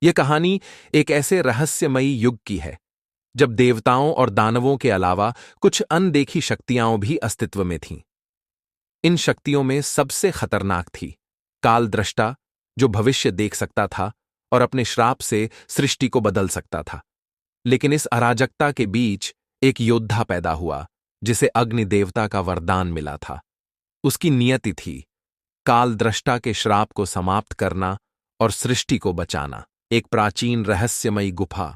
यह कहानी एक ऐसे रहस्यमयी युग की है जब देवताओं और दानवों के अलावा कुछ अनदेखी शक्तियां भी अस्तित्व में थीं। इन शक्तियों में सबसे खतरनाक थी कालदृष्टा, जो भविष्य देख सकता था और अपने श्राप से सृष्टि को बदल सकता था। लेकिन इस अराजकता के बीच एक योद्धा पैदा हुआ जिसे अग्नि देवता का वरदान मिला था। उसकी नियति थी कालदृष्टा के श्राप को समाप्त करना और सृष्टि को बचाना। एक प्राचीन रहस्यमयी गुफा,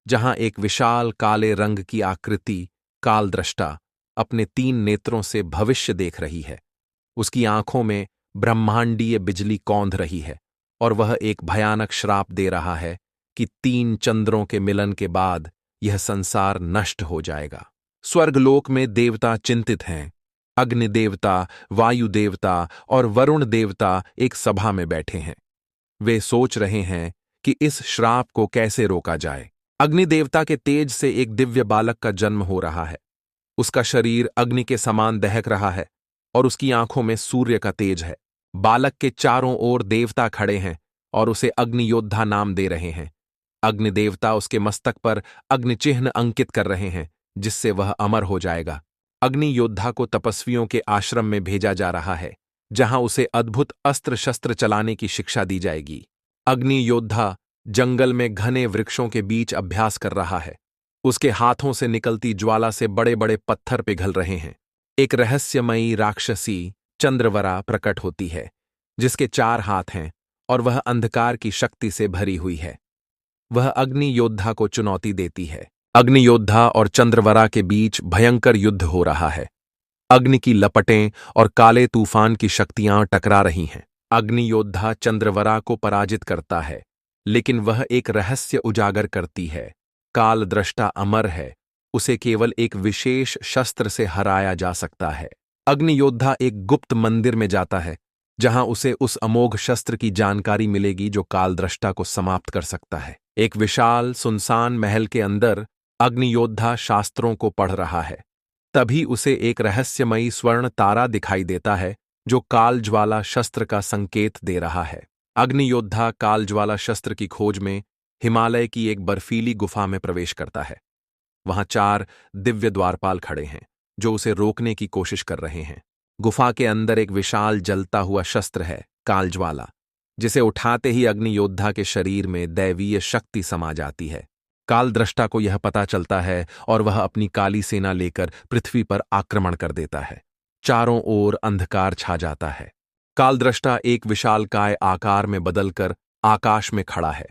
जहां एक विशाल काले रंग की आकृति कालदृष्टा अपने 3 नेत्रों से भविष्य देख रही है। उसकी आंखों में ब्रह्मांडीय बिजली कौंध रही है और वह एक भयानक श्राप दे रहा है कि 3 चंद्रों के मिलन के बाद यह संसार नष्ट हो जाएगा। स्वर्गलोक में देवता चिंतित हैं। अग्नि देवता, वायु देवता और वरुण देवता एक सभा में बैठे हैं। वे सोच रहे हैं कि इस श्राप को कैसे रोका जाए। अग्नि देवता के तेज से एक दिव्य बालक का जन्म हो रहा है। उसका शरीर अग्नि के समान दहक रहा है और उसकी आंखों में सूर्य का तेज है। बालक के चारों ओर देवता खड़े हैं और उसे अग्नि योद्धा नाम दे रहे हैं। अग्नि देवता उसके मस्तक पर अग्नि चिन्ह अंकित कर रहे हैं, जिससे वह अमर हो जाएगा। अग्नि योद्धा को तपस्वियों के आश्रम में भेजा जा रहा है, जहां उसे अद्भुत अस्त्र शस्त्र चलाने की शिक्षा दी जाएगी। अग्नि योद्धा जंगल में घने वृक्षों के बीच अभ्यास कर रहा है। उसके हाथों से निकलती ज्वाला से बड़े बड़े पत्थर पिघल रहे हैं। एक रहस्यमयी राक्षसी चंद्रवरा प्रकट होती है, जिसके 4 हाथ हैं और वह अंधकार की शक्ति से भरी हुई है। वह अग्नि योद्धा को चुनौती देती है। अग्नि योद्धा और चंद्रवरा के बीच भयंकर युद्ध हो रहा है। अग्नि की लपटें और काले तूफान की शक्तियां टकरा रही हैं। अग्नि योद्धा चंद्रवरा को पराजित करता है, लेकिन वह एक रहस्य उजागर करती है। कालदृष्टा अमर है, उसे केवल एक विशेष शस्त्र से हराया जा सकता है। अग्नि योद्धा एक गुप्त मंदिर में जाता है, जहां उसे उस अमोघ शस्त्र की जानकारी मिलेगी जो कालदृष्टा को समाप्त कर सकता है। एक विशाल सुनसान महल के अंदर अग्नि योद्धा शास्त्रों को पढ़ रहा है। तभी उसे एक रहस्यमयी स्वर्ण तारा दिखाई देता है, जो कालज्वाला शस्त्र का संकेत दे रहा है। अग्नि योद्धा कालज्वाला शस्त्र की खोज में हिमालय की एक बर्फीली गुफा में प्रवेश करता है। वहां 4 दिव्य द्वारपाल खड़े हैं, जो उसे रोकने की कोशिश कर रहे हैं। गुफा के अंदर एक विशाल जलता हुआ शस्त्र है, कालज्वाला, जिसे उठाते ही अग्नि योद्धा के शरीर में दैवीय शक्ति समा जाती है। कालदृष्टा को यह पता चलता है और वह अपनी काली सेना लेकर पृथ्वी पर आक्रमण कर देता है। चारों ओर अंधकार छा जाता है। कालदृष्टा एक विशालकाय आकार में बदलकर आकाश में खड़ा है।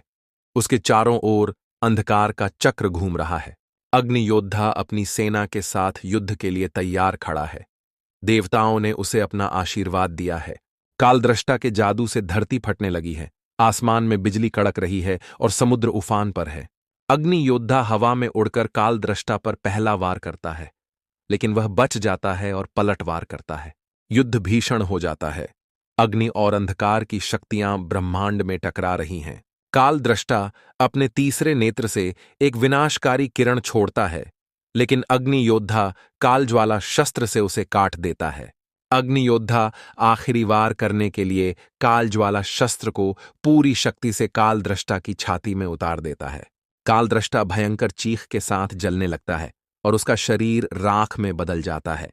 उसके चारों ओर अंधकार का चक्र घूम रहा है। अग्नि योद्धा अपनी सेना के साथ युद्ध के लिए तैयार खड़ा है। देवताओं ने उसे अपना आशीर्वाद दिया है। कालदृष्टा के जादू से धरती फटने लगी है। आसमान में बिजली कड़क रही है और समुद्र उफान पर है। अग्नि योद्धा हवा में उड़कर कालदृष्टा पर पहला वार करता है, लेकिन वह बच जाता है और पलटवार करता है। युद्ध भीषण हो जाता है। अग्नि और अंधकार की शक्तियां ब्रह्मांड में टकरा रही हैं। कालदृष्टा अपने तीसरे नेत्र से एक विनाशकारी किरण छोड़ता है, लेकिन अग्नि योद्धा कालज्वाला शस्त्र से उसे काट देता है। अग्नि योद्धा आखिरी वार करने के लिए कालज्वाला शस्त्र को पूरी शक्ति से कालदृष्टा की छाती में उतार देता है। कालदृष्टा भयंकर चीख के साथ जलने लगता है और उसका शरीर राख में बदल जाता है।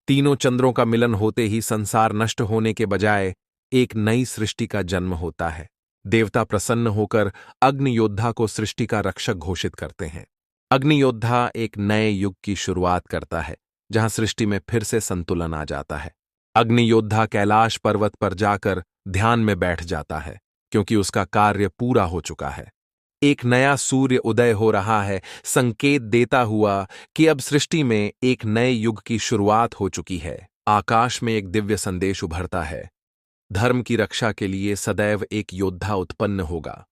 तीनों चंद्रों का मिलन होते ही संसार नष्ट होने के बजाय एक नई सृष्टि का जन्म होता है। देवता प्रसन्न होकर अग्नि योद्धा को सृष्टि का रक्षक घोषित करते हैं। अग्नि योद्धा एक नए युग की शुरुआत करता है, जहां सृष्टि में फिर से संतुलन आ जाता है। अग्नि योद्धा कैलाश पर्वत पर जाकर ध्यान में बैठ जाता है, क्योंकि उसका कार्य पूरा हो चुका है। एक नया सूर्य उदय हो रहा है, संकेत देता हुआ कि अब सृष्टि में एक नए युग की शुरुआत हो चुकी है। आकाश में एक दिव्य संदेश उभरता है। धर्म की रक्षा के लिए सदैव एक योद्धा उत्पन्न होगा।